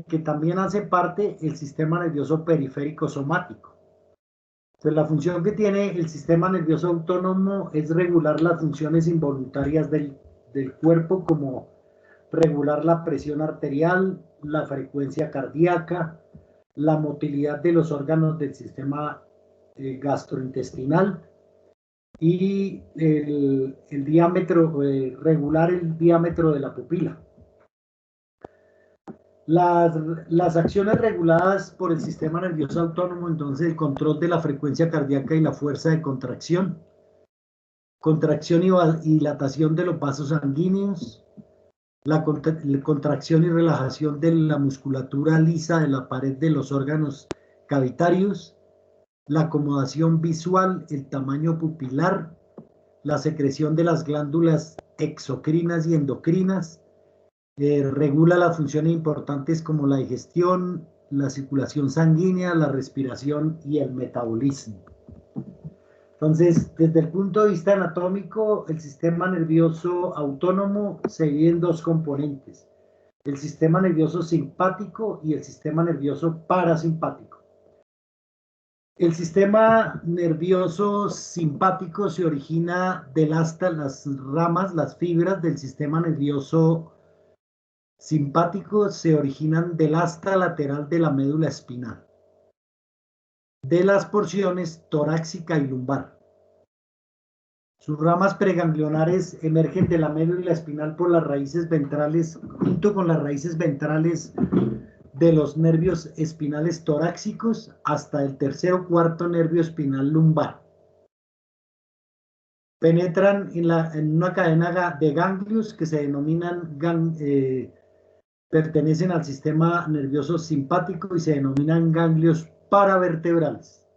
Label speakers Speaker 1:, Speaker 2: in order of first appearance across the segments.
Speaker 1: del que también hace parte el sistema nervioso periférico somático. Entonces, la función que tiene el sistema nervioso autónomo es regular las funciones involuntarias del cuerpo, como regular la presión arterial, la frecuencia cardíaca, la motilidad de los órganos del sistema gastrointestinal y el diámetro, regular el diámetro de la pupila. Las acciones reguladas por el sistema nervioso autónomo, entonces el control de la frecuencia cardíaca y la fuerza de contracción y dilatación de los vasos sanguíneos, la contracción y relajación de la musculatura lisa de la pared de los órganos cavitarios, la acomodación visual, el tamaño pupilar, la secreción de las glándulas exocrinas y endocrinas, regula las funciones importantes como la digestión, la circulación sanguínea, la respiración y el metabolismo. Entonces, desde el punto de vista anatómico, el sistema nervioso autónomo se divide en dos componentes: el sistema nervioso simpático y el sistema nervioso parasimpático. El sistema nervioso simpático se origina del asta, las ramas, las fibras del sistema nervioso simpático se originan del asta lateral de la médula espinal, de las porciones torácica y lumbar. Sus ramas preganglionares emergen de la médula espinal por las raíces ventrales, junto con las raíces ventrales de los nervios espinales torácicos hasta el tercer o cuarto nervio espinal lumbar. Penetran en una cadena de ganglios que se denominan pertenecen al sistema nervioso simpático y se denominan ganglios paravertebrales.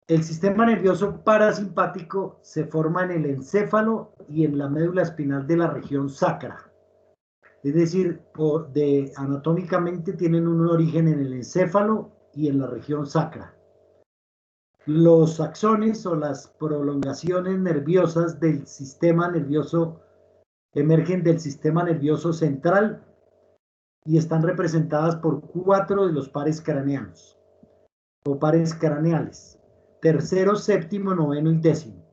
Speaker 1: El sistema nervioso parasimpático se forma en el encéfalo y en la médula espinal de la región sacra. Es decir, anatómicamente tienen un origen en el encéfalo y en la región sacra. Los axones o las prolongaciones nerviosas del sistema nervioso emergen del sistema nervioso central y están representadas por 4 de los pares craneanos o pares craneales: tercero, séptimo, noveno y décimo.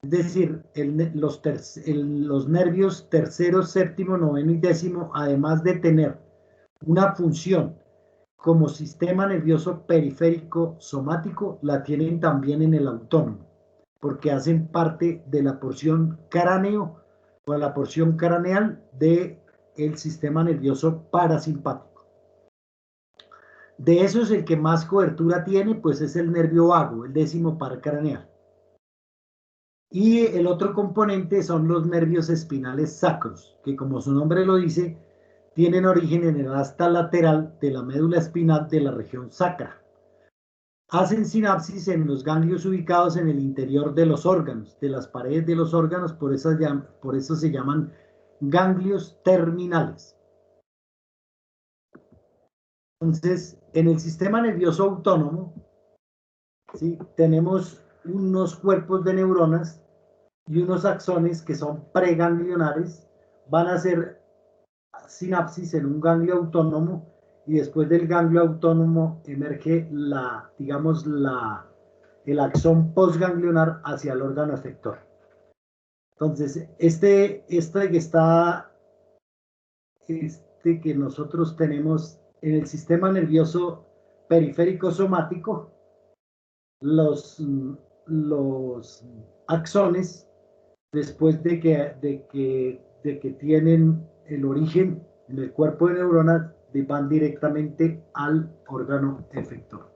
Speaker 1: Es decir, los nervios tercero, séptimo, noveno y décimo, además de tener una función como sistema nervioso periférico somático, la tienen también en el autónomo, porque hacen parte de la porción cráneo o la porción craneal del sistema nervioso parasimpático. De esos, el que más cobertura tiene, pues es el nervio vago, el décimo par craneal. Y el otro componente son los nervios espinales sacros, que, como su nombre lo dice, tienen origen en el asta lateral de la médula espinal de la región sacra. Hacen sinapsis en los ganglios ubicados en el interior de los órganos, de las paredes de los órganos, por eso se llaman ganglios terminales. Entonces, en el sistema nervioso autónomo, ¿sí?, tenemos unos cuerpos de neuronas y unos axones que son preganglionares. Van a hacer sinapsis en un ganglio autónomo y después del ganglio autónomo emerge el axón postganglionar hacia el órgano efector. Entonces, este que nosotros tenemos en el sistema nervioso periférico somático, los axones, después de que tienen el origen en el cuerpo de neuronas, van directamente al órgano efector.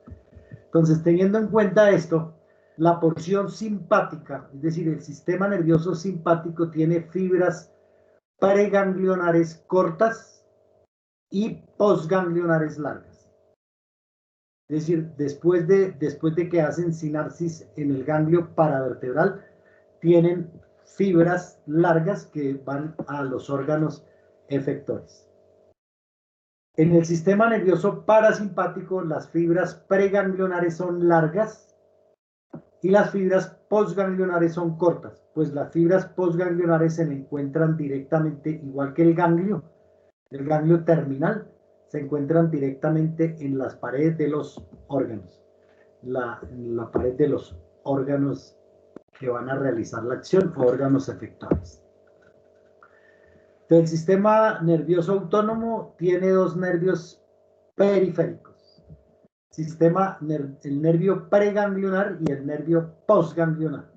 Speaker 1: Entonces, teniendo en cuenta esto, la porción simpática, es decir, el sistema nervioso simpático, tiene fibras preganglionares cortas y postganglionares largas. Es decir, después de que hacen sinapsis en el ganglio paravertebral, tienen fibras largas que van a los órganos efectores. En el sistema nervioso parasimpático, las fibras preganglionares son largas y las fibras postganglionares son cortas, pues las fibras postganglionares se encuentran directamente, igual que el ganglio, el ganglio terminal, se encuentran directamente en las paredes de los órganos, la pared de los órganos que van a realizar la acción o órganos efectores. El sistema nervioso autónomo tiene dos nervios periféricos. El nervio preganglionar y el nervio postganglionar.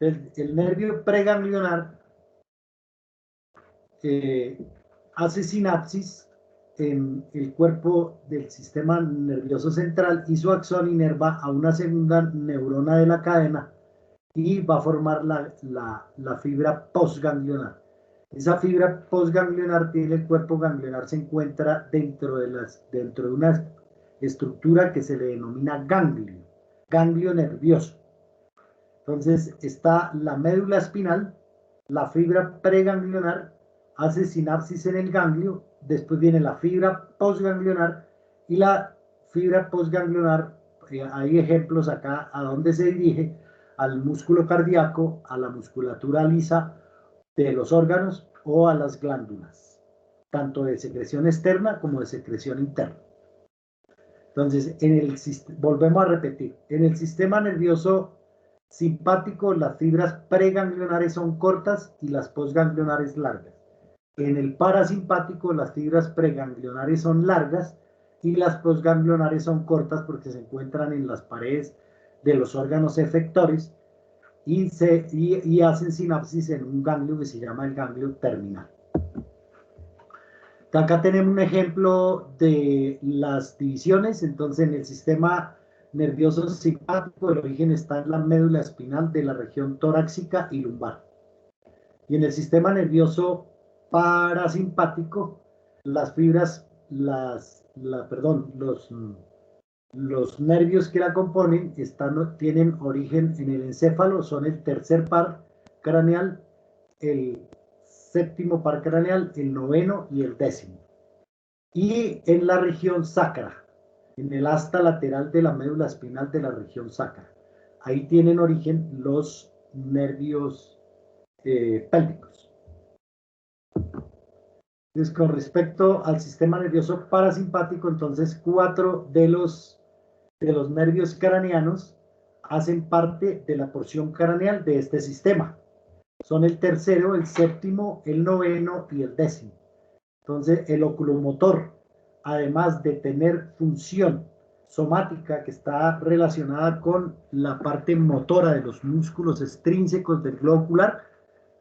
Speaker 1: El nervio preganglionar hace sinapsis en el cuerpo del sistema nervioso central y su axón inerva a una segunda neurona de la cadena y va a formar la fibra postganglionar. Esa fibra postganglionar tiene el cuerpo ganglionar, se encuentra dentro de una estructura que se le denomina ganglio nervioso. Entonces está la médula espinal, la fibra preganglionar hace sinapsis en el ganglio, después viene la fibra postganglionar y la fibra postganglionar, hay ejemplos acá a donde se dirige al músculo cardíaco, a la musculatura lisa de los órganos o a las glándulas, tanto de secreción externa como de secreción interna. Entonces, volvemos a repetir, en el sistema nervioso simpático las fibras preganglionares son cortas y las postganglionares largas. En el parasimpático las fibras preganglionares son largas y las postganglionares son cortas porque se encuentran en las paredes de los órganos efectores y hacen sinapsis en un ganglio que se llama el ganglio terminal. Acá tenemos un ejemplo de las divisiones. Entonces, en el sistema nervioso simpático, el origen está en la médula espinal de la región torácica y lumbar. Y en el sistema nervioso parasimpático, las fibras, los nervios que la componen tienen origen en el encéfalo, son el tercer par craneal, el séptimo par craneal, el noveno y el décimo. Y en la región sacra, en el asta lateral de la médula espinal de la región sacra. Ahí tienen origen los nervios pélvicos. Entonces, con respecto al sistema nervioso parasimpático, entonces 4 de los nervios craneanos hacen parte de la porción craneal de este sistema. Son el tercero, el séptimo, el noveno y el décimo. Entonces, el oculomotor, además de tener función somática que está relacionada con la parte motora de los músculos extrínsecos del globo ocular,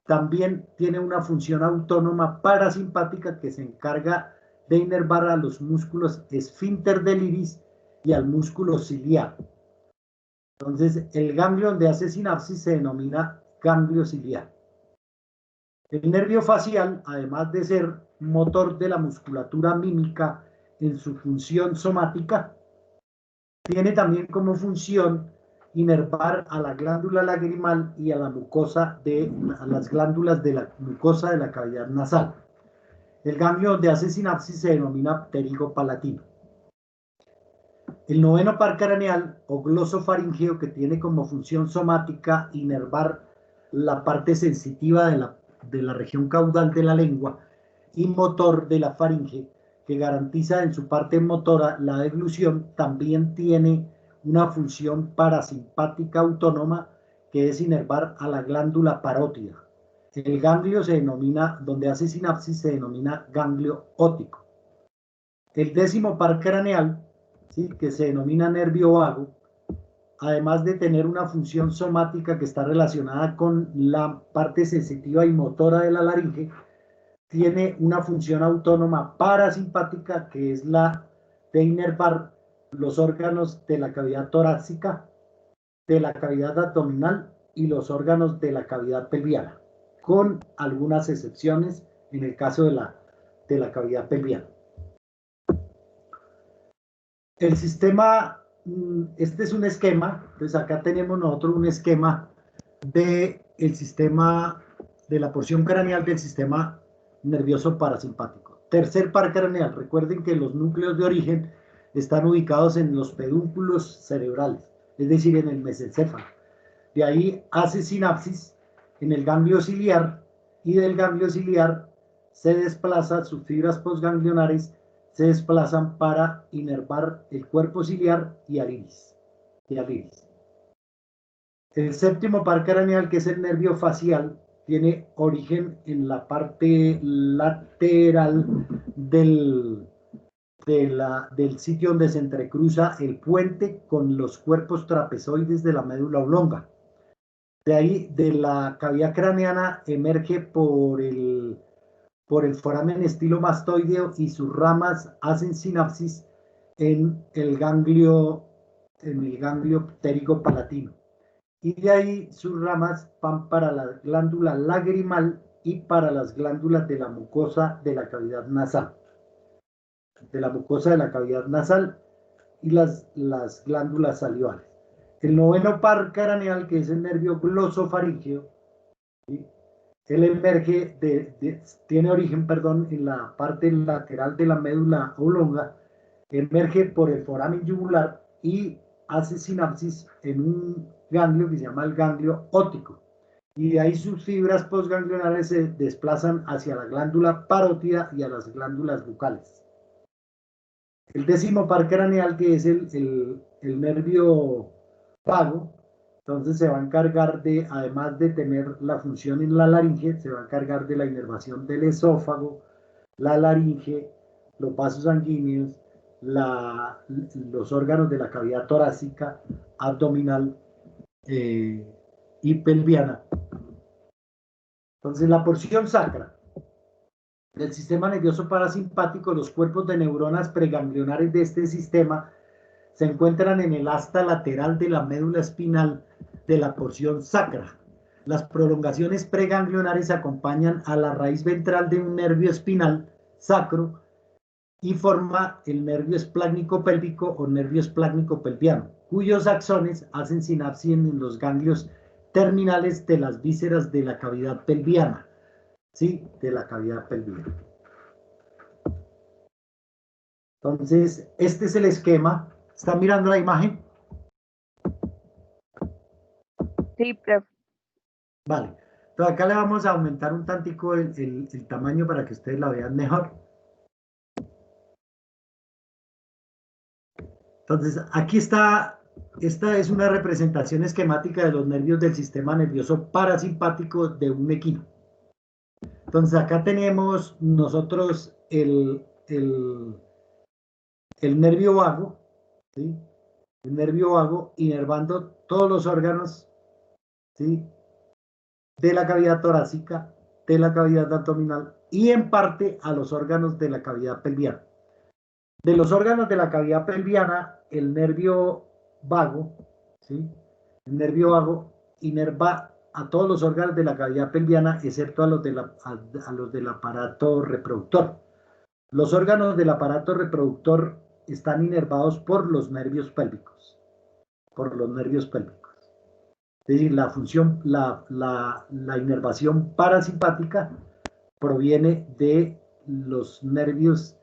Speaker 1: también tiene una función autónoma parasimpática que se encarga de inervar a los músculos esfínter del iris y al músculo ciliar. Entonces, el ganglio donde hace sinapsis se denomina ganglio ciliar. El nervio facial, además de ser motor de la musculatura mímica en su función somática, tiene también como función inervar a la glándula lagrimal y a las glándulas de la mucosa de la cavidad nasal. El ganglio donde hace sinapsis se denomina pterigo palatino. El noveno par craneal o glosofaringeo, que tiene como función somática inervar la parte sensitiva de la región caudal de la lengua y motor de la faringe, que garantiza en su parte motora la deglución, también tiene una función parasimpática autónoma que es inervar a la glándula parótida. El ganglio donde hace sinapsis se denomina ganglio óptico. El décimo par craneal, ¿sí?, que se denomina nervio vago, además de tener una función somática que está relacionada con la parte sensitiva y motora de la laringe, tiene una función autónoma parasimpática que es la de inervar los órganos de la cavidad torácica, de la cavidad abdominal y los órganos de la cavidad pelviana, con algunas excepciones en el caso de la cavidad pelviana. El sistema, este es un esquema, entonces acá tenemos nosotros un esquema del sistema, de la porción craneal del sistema nervioso parasimpático. Tercer par craneal, recuerden que los núcleos de origen están ubicados en los pedúnculos cerebrales, es decir, en el mesencéfalo. De ahí hace sinapsis en el ganglio ciliar y del ganglio ciliar se desplaza, sus fibras postganglionares se desplazan para inervar el cuerpo ciliar y al iris. El séptimo par craneal, que es el nervio facial, tiene origen en la parte lateral del sitio donde se entrecruza el puente con los cuerpos trapezoides de la médula oblonga. De ahí, de la cavidad craneana, emerge por el foramen estilomastoideo y sus ramas hacen sinapsis en el ganglio ptérico palatino. Y de ahí sus ramas van para la glándula lagrimal y para las glándulas de la mucosa de la cavidad nasal. Y las glándulas salivales. El noveno par craneal, que es el nervio glosofaríngeo, ¿sí? Él emerge tiene origen, en la parte lateral de la médula oblonga, emerge por el foramen yugular y hace sinapsis en un ganglio que se llama el ganglio óptico. Y de ahí sus fibras postganglionares se desplazan hacia la glándula parótida y a las glándulas bucales. El décimo par craneal, que es el nervio vago, entonces se va a encargar de, además de tener la función en la laringe, se va a encargar de la inervación del esófago, la laringe, los vasos sanguíneos, los órganos de la cavidad torácica, abdominal y pelviana. Entonces la porción sacra del sistema nervioso parasimpático, los cuerpos de neuronas preganglionares de este sistema se encuentran en el asta lateral de la médula espinal de la porción sacra. Las prolongaciones preganglionares acompañan a la raíz ventral de un nervio espinal sacro y forma el nervio esplácnico pélvico o nervio esplácnico pelviano, cuyos axones hacen sinapsis en los ganglios terminales de las vísceras de la cavidad pelviana. ¿Sí? De la cavidad pelviana. Entonces, este es el esquema. ¿Están mirando la imagen?
Speaker 2: Sí, profe.
Speaker 1: Vale. Entonces acá le vamos a aumentar un tantico el tamaño para que ustedes la vean mejor. Entonces, aquí está, esta es una representación esquemática de los nervios del sistema nervioso parasimpático de un equino. Entonces, acá tenemos nosotros el nervio vago, ¿sí? El nervio vago inervando todos los órganos, ¿sí? De la cavidad torácica, de la cavidad abdominal y en parte a los órganos de la cavidad pelviana. De los órganos de la cavidad pelviana, el nervio vago, ¿sí? El nervio vago inerva a todos los órganos de la cavidad pelviana, excepto a los del aparato reproductor. Los órganos del aparato reproductor están inervados por los nervios pélvicos. Es decir, la función, la inervación parasimpática proviene de los nervios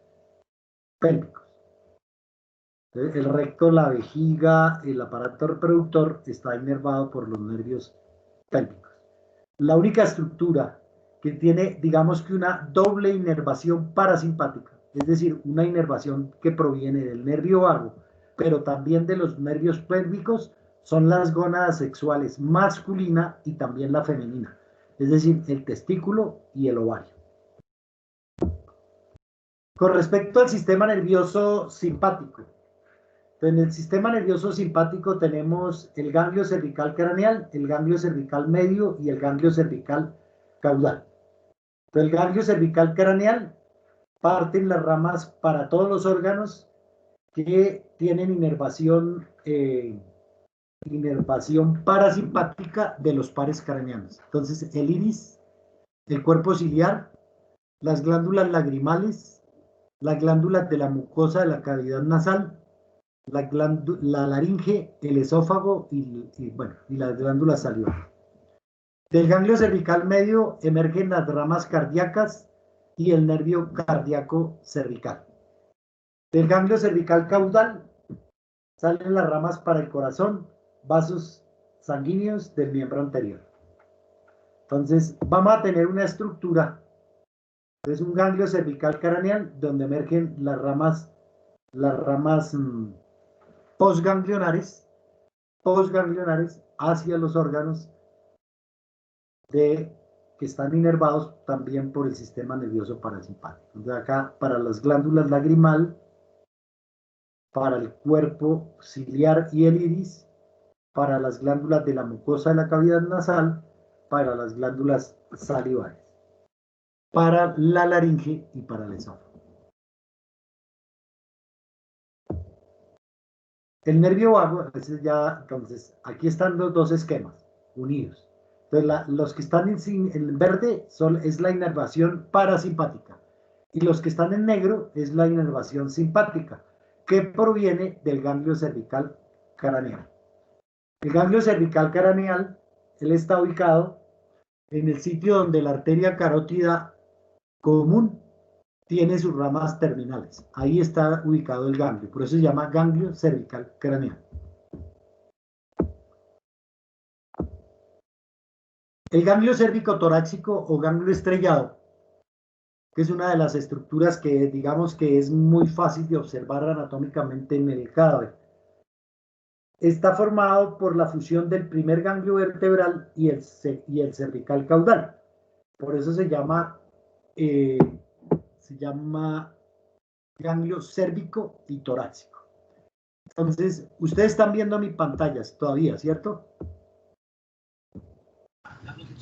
Speaker 1: pélvicos. El recto, la vejiga, el aparato reproductor está inervado por los nervios pélvicos. La única estructura que tiene, digamos que una doble inervación parasimpática, es decir, una inervación que proviene del nervio vago, pero también de los nervios pélvicos, son las gónadas sexuales masculina y también la femenina, es decir, el testículo y el ovario. Con respecto al sistema nervioso simpático, en el sistema nervioso simpático tenemos el ganglio cervical craneal, el ganglio cervical medio y el ganglio cervical caudal. El ganglio cervical craneal parten las ramas para todos los órganos que tienen inervación parasimpática de los pares craneanos. Entonces, el iris, el cuerpo ciliar, las glándulas lagrimales, las glándulas de la mucosa de la cavidad nasal, la laringe, el esófago y las glándulas salivales. Del ganglio cervical medio emergen las ramas cardíacas y el nervio cardíaco cervical. Del ganglio cervical caudal salen las ramas para el corazón, vasos sanguíneos del miembro anterior. Entonces, vamos a tener una estructura Entonces, un ganglio cervical craneal donde emergen las ramas postganglionares hacia los órganos que están inervados también por el sistema nervioso parasimpático. Entonces, acá para las glándulas lagrimal, para el cuerpo ciliar y el iris, para las glándulas de la mucosa de la cavidad nasal, para las glándulas salivares, para la laringe y para el esófago. El nervio vago, entonces, aquí están los dos esquemas unidos. Entonces, los que están en verde es la inervación parasimpática y los que están en negro es la inervación simpática, que proviene del ganglio cervical craneal. El ganglio cervical craneal, él está ubicado en el sitio donde la arteria carótida común tiene sus ramas terminales. Ahí está ubicado el ganglio, por eso se llama ganglio cervical craneal. El ganglio cérvico-torácico o ganglio estrellado, que es una de las estructuras que digamos que es muy fácil de observar anatómicamente en el cadáver, está formado por la fusión del primer ganglio vertebral y el cervical caudal. Por eso se llama ganglio cérvico y torácico. Entonces, ustedes están viendo mi pantalla todavía, ¿cierto?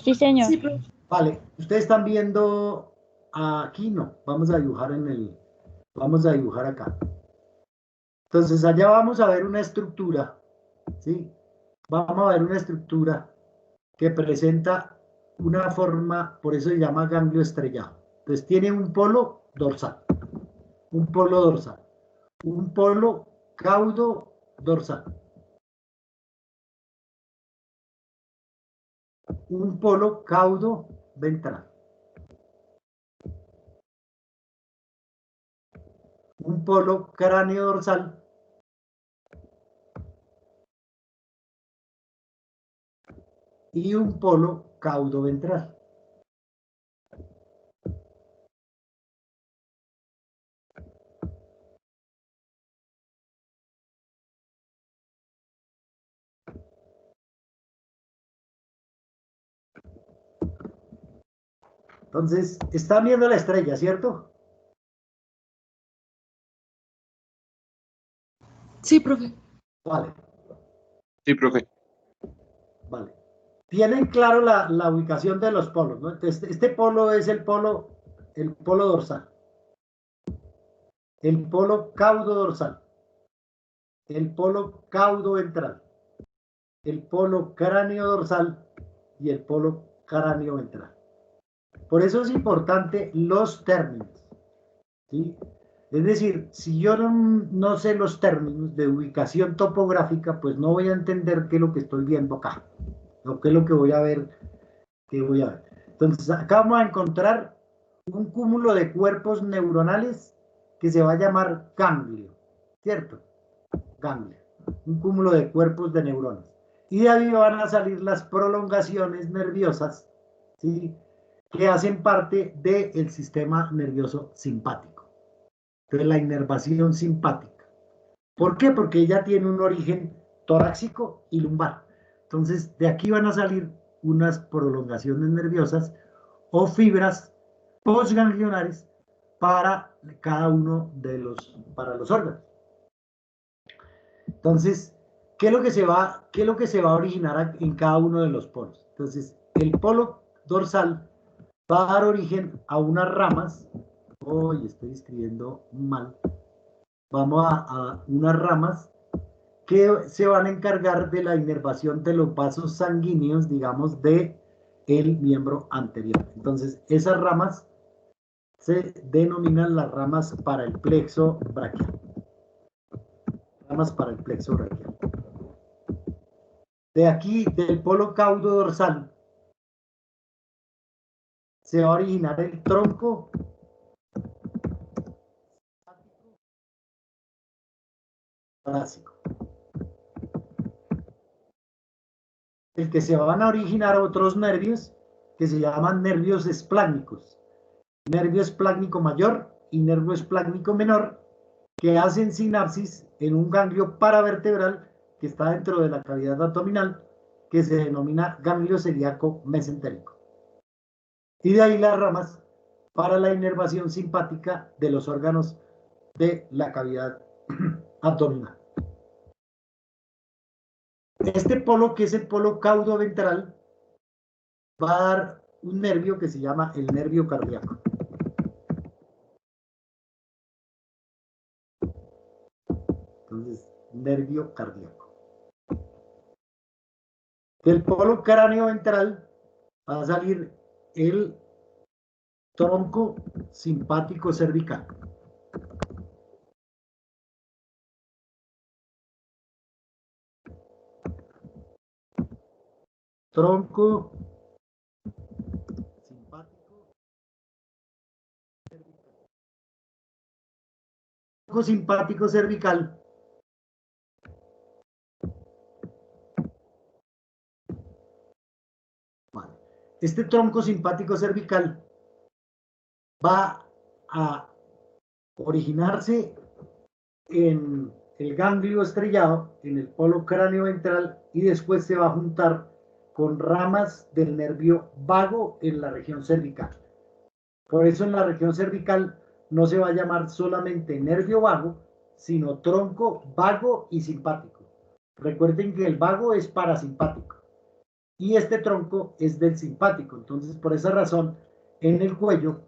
Speaker 2: Sí, señor.
Speaker 3: Sí, profe.
Speaker 1: Vale, ustedes están viendo aquí, no, vamos a dibujar acá. Entonces, allá vamos a ver una estructura, ¿sí? Vamos a ver una estructura que presenta una forma, por eso se llama ganglio estrellado. Entonces, tiene un polo dorsal, un polo caudo dorsal, un polo caudo ventral, un polo cráneo dorsal y un polo caudo ventral. Entonces, están viendo la estrella, ¿cierto?
Speaker 3: Sí, profe.
Speaker 1: Vale,
Speaker 4: Sí, profe.
Speaker 1: vale. Tienen claro la ubicación de los polos, ¿no? Entonces, este polo es el polo dorsal, el polo caudo dorsal, el polo caudo ventral, el polo cráneo dorsal y el polo cráneo ventral. Por eso es importante los términos, ¿sí? Es decir, si yo no sé los términos de ubicación topográfica, pues no voy a entender qué es lo que estoy viendo acá, o qué es lo que voy a ver, Entonces, acá vamos a encontrar un cúmulo de cuerpos neuronales que se va a llamar ganglio, ¿cierto? Ganglio, un cúmulo de cuerpos de neuronas. Y de ahí van a salir las prolongaciones nerviosas, ¿sí? Que hacen parte del sistema nervioso simpático. Entonces, la inervación simpática. ¿Por qué? Porque ella tiene un origen torácico y lumbar. Entonces, de aquí van a salir unas prolongaciones nerviosas o fibras postganglionares para cada uno para los órganos. Entonces, ¿qué es lo que se va a originar en cada uno de los polos? Entonces, el polo dorsal va a dar origen a unas ramas. Hoy estoy escribiendo mal. Vamos a unas ramas que se van a encargar de la inervación de los vasos sanguíneos, digamos, de el miembro anterior. Entonces, esas ramas se denominan las ramas para el plexo braquial. Ramas para el plexo braquial. De aquí, del polo caudo dorsal, se va a originar el tronco torácico. El que se van a originar otros nervios que se llaman nervios esplánicos. nervio esplácnico mayor y nervio esplácnico menor, que hacen sinapsis en un ganglio paravertebral que está dentro de la cavidad abdominal, que se denomina ganglio celíaco mesentérico. Y de ahí las ramas para la inervación simpática de los órganos de la cavidad abdominal. Este polo, que es el polo caudoventral, va a dar un nervio que se llama el nervio cardíaco. Entonces, nervio cardíaco. Del polo cráneo ventral va a salir el tronco simpático cervical. Tronco simpático cervical. Tronco simpático cervical vale. Este tronco simpático cervical va a originarse en el ganglio estrellado, en el polo cráneo ventral, y después se va a juntar con ramas del nervio vago en la región cervical. Por eso en la región cervical no se va a llamar solamente nervio vago, sino tronco vago y simpático. Recuerden que el vago es parasimpático y este tronco es del simpático. Entonces, por esa razón, en el cuello,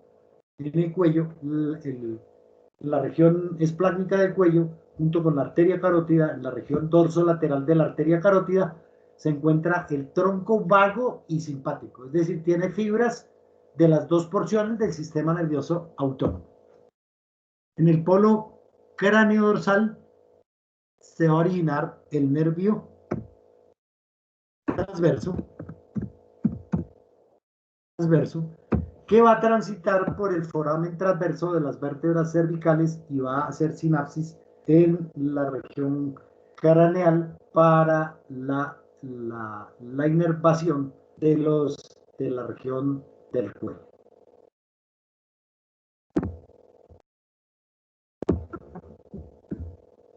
Speaker 1: la región esplácnica del cuello, junto con la arteria carótida, en la región dorsolateral de la arteria carótida, se encuentra el tronco vago y simpático. Es decir, tiene fibras de las dos porciones del sistema nervioso autónomo. En el polo cráneo dorsal se va a originar el nervio transverso, que va a transitar por el foramen transverso de las vértebras cervicales y va a hacer sinapsis en la región craneal para la inervación de la región del cuello.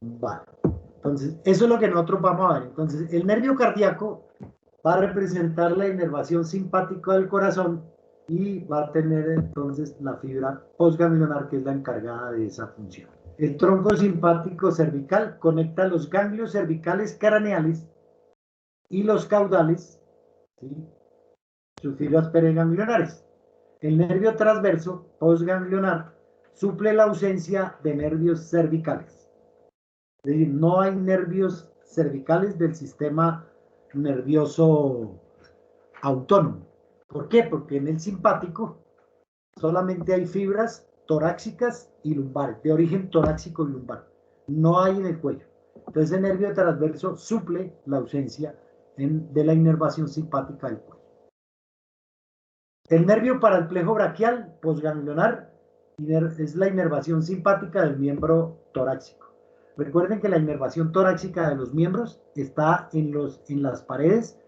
Speaker 1: Vale. Entonces, eso es lo que nosotros vamos a ver. Entonces, el nervio cardíaco va a representar la inervación simpática del corazón y va a tener entonces la fibra postganglionar, que es la encargada de esa función. El tronco simpático cervical conecta los ganglios cervicales craneales y los caudales, ¿sí?, sus fibras periganglionares. El nervio transverso postganglionar suple la ausencia de nervios cervicales. Es decir, no hay nervios cervicales del sistema nervioso autónomo. ¿Por qué? Porque en el simpático solamente hay fibras torácicas y lumbares, de origen torácico y lumbar. No hay en el cuello. Entonces el nervio transverso suple la ausencia de la inervación simpática del cuello. El nervio paraplejo braquial postganglionar es la inervación simpática del miembro torácico. Recuerden que la inervación torácica de los miembros está en las paredes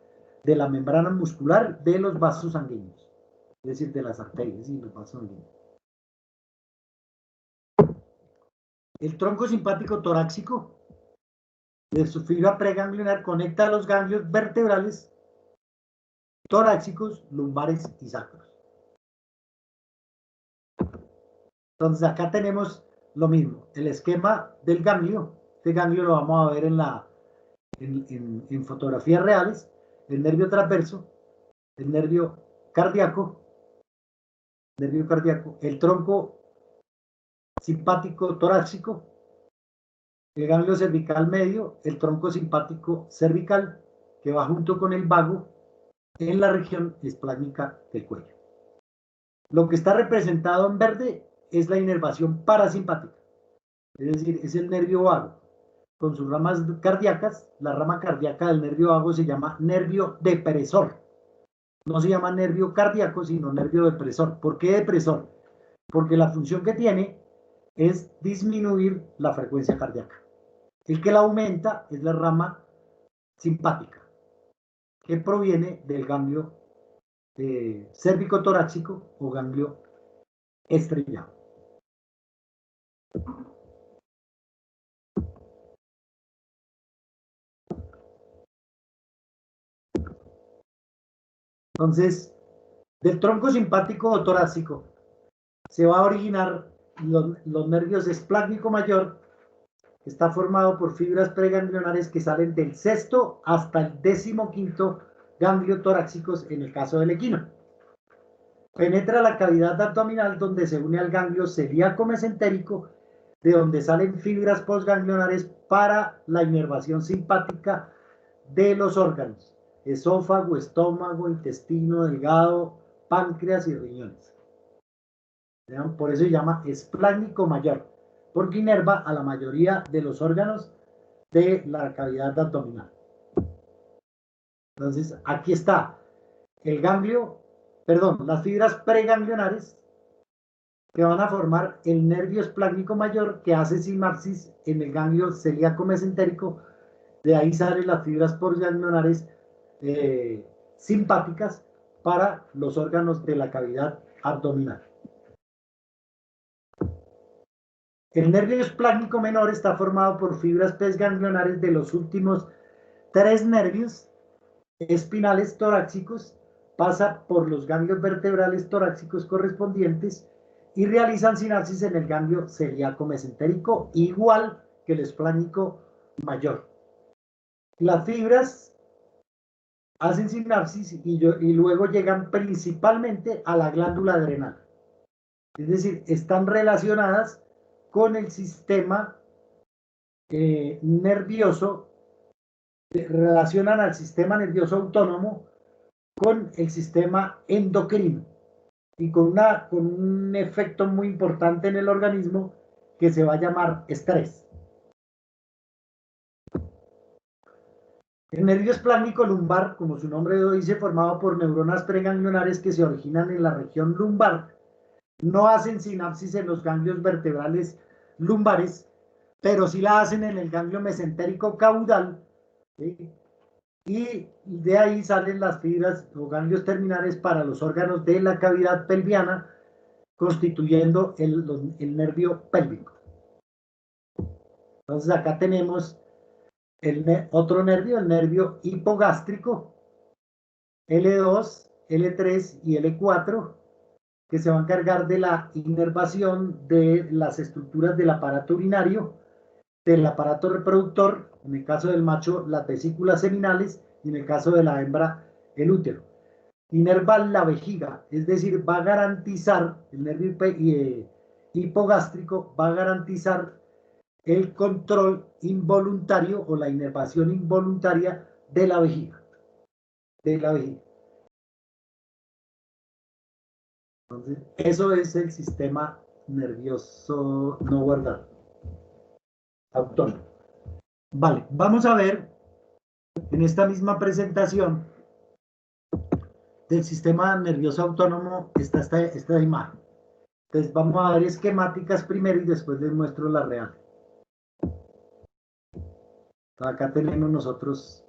Speaker 1: de la membrana muscular de los vasos sanguíneos, es decir, de las arterias y los vasos sanguíneos. El tronco simpático torácico de su fibra preganglionar conecta los ganglios vertebrales torácicos, lumbares y sacros. Entonces acá tenemos lo mismo, el esquema del ganglio. Este ganglio lo vamos a ver en fotografías reales. El nervio transverso, el nervio cardíaco, el tronco simpático torácico, el ganglio cervical medio, el tronco simpático cervical, que va junto con el vago en la región esplácnica del cuello. Lo que está representado en verde es la inervación parasimpática, es decir, es el nervio vago. Con sus ramas cardíacas, la rama cardíaca del nervio vago se llama nervio depresor. No se llama nervio cardíaco, sino nervio depresor. ¿Por qué depresor? Porque la función que tiene es disminuir la frecuencia cardíaca. El que la aumenta es la rama simpática, que proviene del ganglio cérvico-torácico o ganglio estrellado. Entonces, del tronco simpático o torácico se va a originar los nervios esplácnico mayor, que está formado por fibras preganglionares que salen del sexto hasta el 15º ganglio torácicos en el caso del equino. Penetra la cavidad abdominal donde se une al ganglio celíaco mesentérico, de donde salen fibras postganglionares para la inervación simpática de los órganos: esófago, estómago, intestino delgado, páncreas y riñones. Por eso se llama esplácnico mayor, porque inerva a la mayoría de los órganos de la cavidad abdominal. Entonces, aquí está el ganglio, las fibras preganglionares que van a formar el nervio esplácnico mayor, que hace sinapsis en el ganglio celíaco mesentérico. De ahí salen las fibras postganglionares simpáticas para los órganos de la cavidad abdominal. El nervio esplácnico menor está formado por fibras postganglionares de los últimos 3 nervios espinales torácicos, pasa por los ganglios vertebrales torácicos correspondientes y realizan sinapsis en el ganglio celíaco mesentérico, igual que el esplácnico mayor. Las fibras hacen sinapsis y luego llegan principalmente a la glándula adrenal. Es decir, están relacionadas con el sistema nervioso, relacionan al sistema nervioso autónomo con el sistema endocrino y con un efecto muy importante en el organismo que se va a llamar estrés. El nervio esplácnico lumbar, como su nombre lo dice, formado por neuronas preganglionares que se originan en la región lumbar, no hacen sinapsis en los ganglios vertebrales lumbares, pero sí la hacen en el ganglio mesentérico caudal, ¿sí? Y de ahí salen las fibras o ganglios terminales para los órganos de la cavidad pelviana, constituyendo el nervio pélvico. Entonces acá tenemos otro nervio, el nervio hipogástrico, L2, L3 y L4, que se va a encargar de la inervación de las estructuras del aparato urinario, del aparato reproductor, en el caso del macho las vesículas seminales y en el caso de la hembra el útero. Inerva la vejiga, es decir, va a garantizar, el nervio hipogástrico va a garantizar el control involuntario o la inervación involuntaria de la vejiga. Entonces, eso es el sistema nervioso no guardado, autónomo. Vale, vamos a ver en esta misma presentación del sistema nervioso autónomo está esta imagen. Entonces vamos a ver esquemáticas primero y después les muestro la real. Acá tenemos nosotros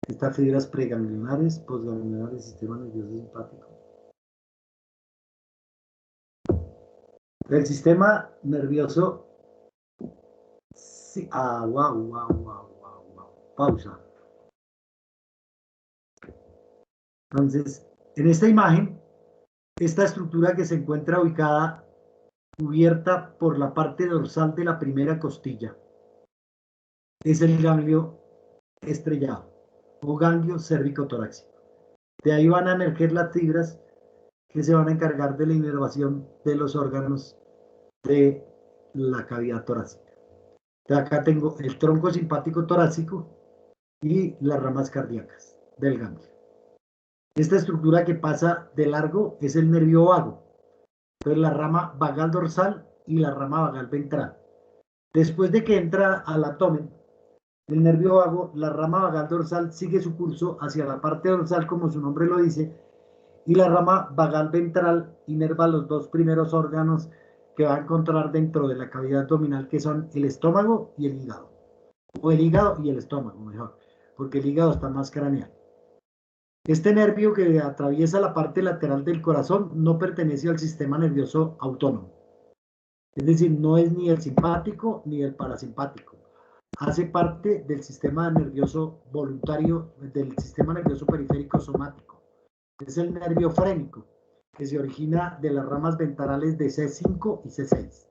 Speaker 1: estas fibras preganglionares, postganglionares, sistema nervioso simpático. El sistema nervioso, sí, pausa. Entonces, en esta imagen, esta estructura que se encuentra ubicada, cubierta por la parte dorsal de la primera costilla, es el ganglio estrellado o ganglio cérvico-torácico. De ahí van a emerger las fibras que se van a encargar de la inervación de los órganos de la cavidad torácica. De acá tengo el tronco simpático torácico y las ramas cardíacas del ganglio. Esta estructura que pasa de largo es el nervio vago. Entonces la rama vagal dorsal y la rama vagal ventral. Después de que entra al abdomen, el nervio vago, la rama vagal dorsal sigue su curso hacia la parte dorsal, como su nombre lo dice, y la rama vagal ventral inerva los 2 primeros órganos que va a encontrar dentro de la cavidad abdominal, que son el estómago y el hígado. o el hígado y el estómago, mejor, porque el hígado está más craneal. Este nervio que atraviesa la parte lateral del corazón no pertenece al sistema nervioso autónomo. Es decir, no es ni el simpático ni el parasimpático. Hace parte del sistema nervioso voluntario, del sistema nervioso periférico somático. Es el nervio frénico, que se origina de las ramas ventrales de C5 y C6.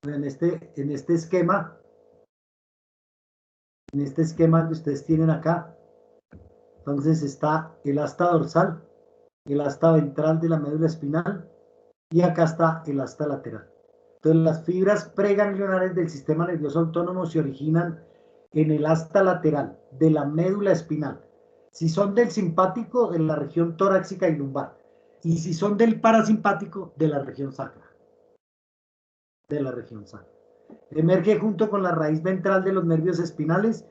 Speaker 1: En este esquema que ustedes tienen acá, entonces está el asta dorsal, el asta ventral de la médula espinal y acá está el asta lateral. Entonces las fibras preganglionares del sistema nervioso autónomo se originan en el asta lateral de la médula espinal. Si son del simpático, de la región torácica y lumbar. Y si son del parasimpático, de la región sacra. Emerge junto con la raíz ventral de los nervios espinales.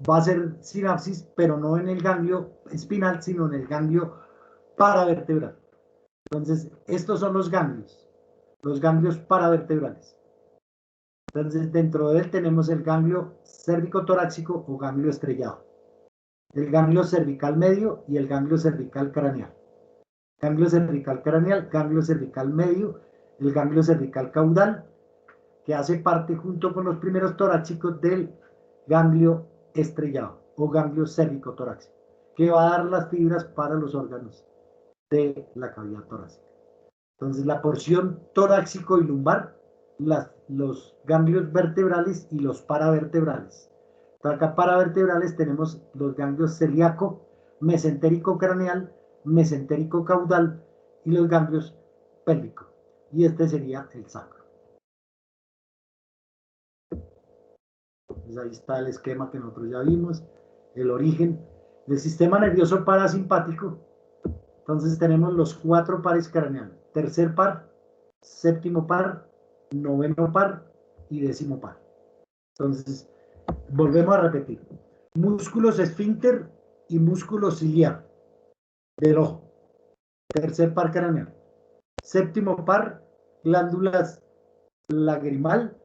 Speaker 1: Va a ser sinapsis, pero no en el ganglio espinal, sino en el ganglio paravertebral. Entonces, estos son los ganglios paravertebrales. Entonces, dentro de él tenemos el ganglio cérvico-torácico o ganglio estrellado, el ganglio cervical medio y el ganglio cervical craneal. Ganglio cervical craneal, ganglio cervical medio, el ganglio cervical caudal, que hace parte junto con los primeros torácicos del ganglio estrellado o ganglio cérvico-torácico, que va a dar las fibras para los órganos de la cavidad torácica. Entonces, la porción torácico y lumbar, los ganglios vertebrales y los paravertebrales. Entonces, acá paravertebrales tenemos los ganglios celíaco, mesentérico craneal, mesentérico caudal y los ganglios pélvicos. Y este sería el sacro. Entonces, ahí está el esquema que nosotros ya vimos, el origen del sistema nervioso parasimpático. Entonces tenemos los 4 pares craneales: tercer par, séptimo par, noveno par y décimo par. Entonces, volvemos a repetir: músculos esfínter y músculo ciliar del ojo. Tercer par craneal. Séptimo par, glándulas lagrimal,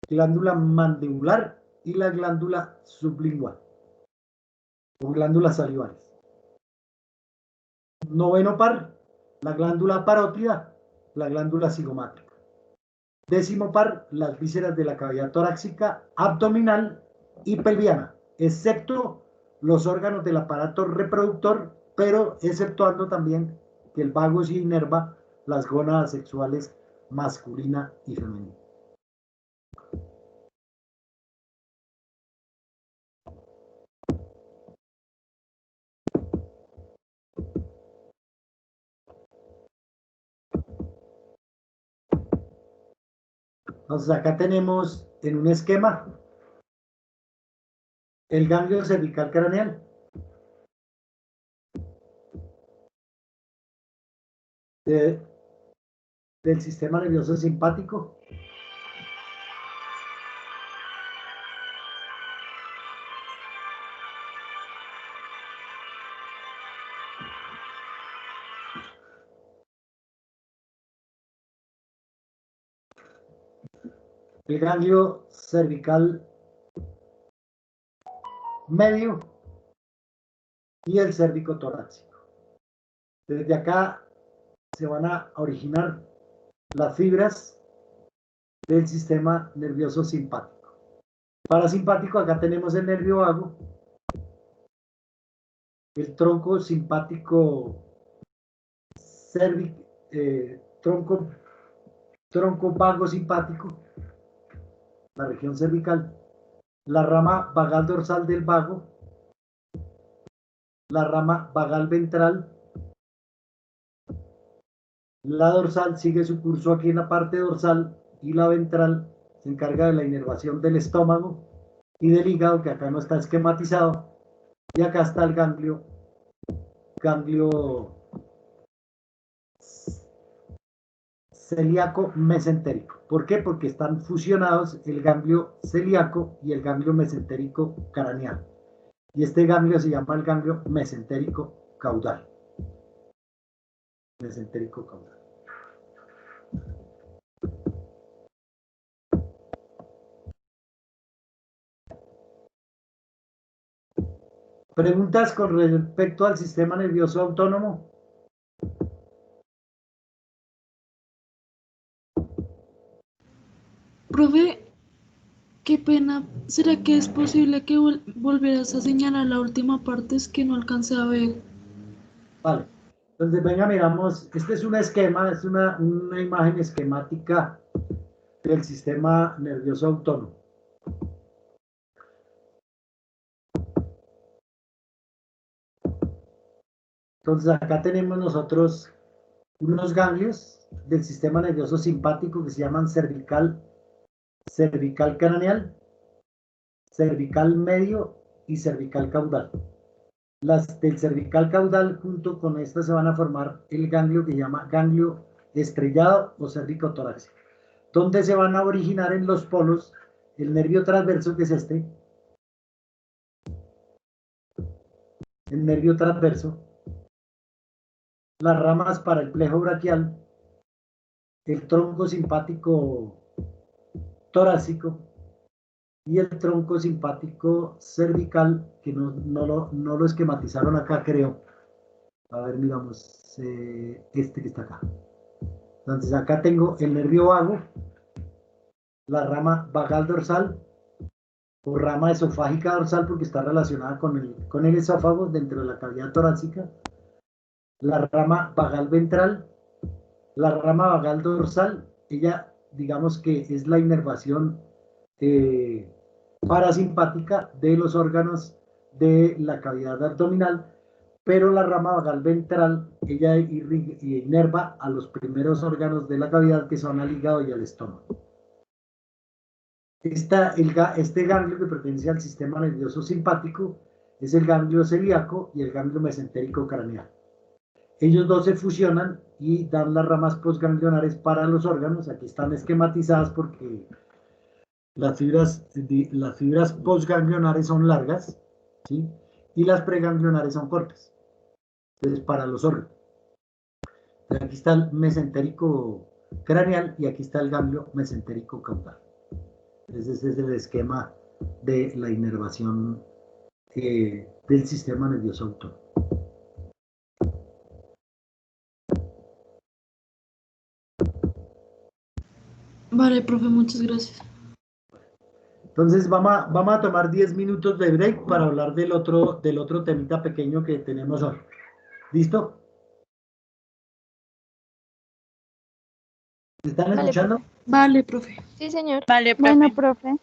Speaker 1: glándula mandibular y la glándula sublingual o glándulas salivares. Noveno par, la glándula parótida, la glándula cigomática. Décimo par, las vísceras de la cavidad torácica, abdominal y pelviana, excepto los órganos del aparato reproductor, pero exceptuando también que el vago sí inerva las gónadas sexuales masculina y femenina. Entonces acá tenemos en un esquema el ganglio cervical craneal. Del sistema nervioso simpático. El ganglio cervical medio y el cérvico torácico. Desde acá se van a originar las fibras del sistema nervioso simpático. Parasimpático, acá tenemos el nervio vago, el tronco simpático, tronco vago simpático, la región cervical, la rama vagal dorsal del vago, la rama vagal ventral, la dorsal sigue su curso aquí en la parte dorsal y la ventral se encarga de la inervación del estómago y del hígado, que acá no está esquematizado, y acá está el ganglio celíaco mesentérico. ¿Por qué? Porque están fusionados el ganglio celíaco y el ganglio mesentérico craneal. Y este ganglio se llama el ganglio mesentérico caudal. Mesentérico caudal. ¿Preguntas con respecto al sistema nervioso autónomo?
Speaker 3: Profe, qué pena. ¿Será que es posible que volvieras a señalar la última parte? Es que no alcancé a ver.
Speaker 1: Vale. Entonces, venga, miramos. Este es un esquema, es una imagen esquemática del sistema nervioso autónomo. Entonces, acá tenemos nosotros unos ganglios del sistema nervioso simpático que se llaman cervical craneal, cervical medio y cervical caudal. Las del cervical caudal junto con estas se van a formar el ganglio que se llama ganglio estrellado o cervicotorácico, donde se van a originar en los polos el nervio transverso, que es este, el nervio transverso, las ramas para el plejo braquial, el tronco simpático torácico y el tronco simpático cervical, que no lo esquematizaron acá, creo. A ver, miramos este que está acá. Entonces acá tengo el nervio vago, la rama vagal dorsal o rama esofágica dorsal porque está relacionada con el esófago dentro de la cavidad torácica, la rama vagal ventral, la rama vagal dorsal, ella digamos que es la inervación parasimpática de los órganos de la cavidad abdominal, pero la rama vagal ventral, ella inerva a los primeros órganos de la cavidad que son al hígado y al estómago. Este ganglio que pertenece al sistema nervioso simpático es el ganglio celíaco y el ganglio mesentérico craneal. Ellos dos se fusionan y dan las ramas postganglionares para los órganos. Aquí están esquematizadas porque las fibras postganglionares son largas, ¿sí? Y las preganglionares son cortas. Entonces, para los órganos. Aquí está el mesentérico craneal y aquí está el ganglio mesentérico caudal. Ese es el esquema de la inervación del sistema nervioso autónomo.
Speaker 3: Vale, profe, muchas gracias.
Speaker 1: Entonces vamos a tomar 10 minutos de break para hablar del otro temita pequeño que tenemos hoy. ¿Listo? ¿Me están
Speaker 2: Vale,
Speaker 1: escuchando?
Speaker 2: profe.
Speaker 3: Vale, profe.
Speaker 2: Sí, señor.
Speaker 5: Vale, profe.
Speaker 2: Bueno, profe.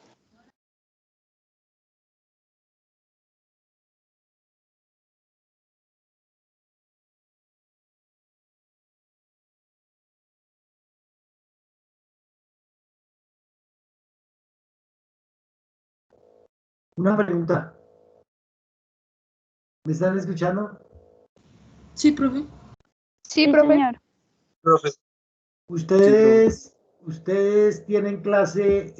Speaker 1: Una pregunta. ¿Me están escuchando?
Speaker 3: Sí, profe.
Speaker 2: Sí,
Speaker 5: Sí,
Speaker 2: profe.
Speaker 5: señor.
Speaker 4: Profe.
Speaker 1: Ustedes tienen clase